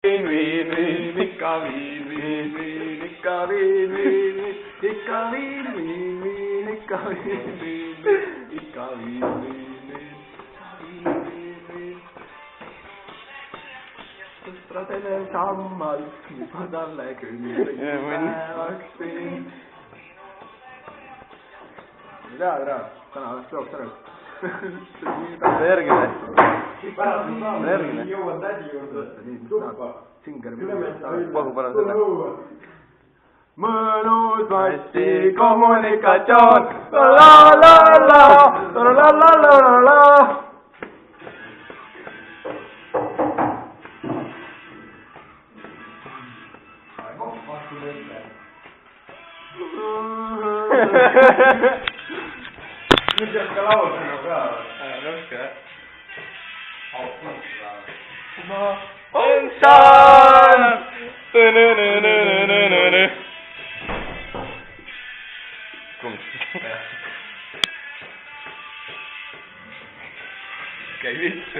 Viin, viin, viin, ikka viin, viin, viin, ikka viin, viin, viin, ikka viin, viin, viin, ikka viin, viin, viin, ikka viin, viin, viin. Sõpradele sammal, juba talle kümneks päevaks viin. Tea, täna oleks jooks ära. Järgmine. Järgmine. Jõuan tädi juurde. Tuppa. Pagu parem selle. Mõnus massi kommunikatsioon. La la la la la la la la la. Nüüd peab ka laulma ka. Raske, jah? Ma on saan. Käi vittu.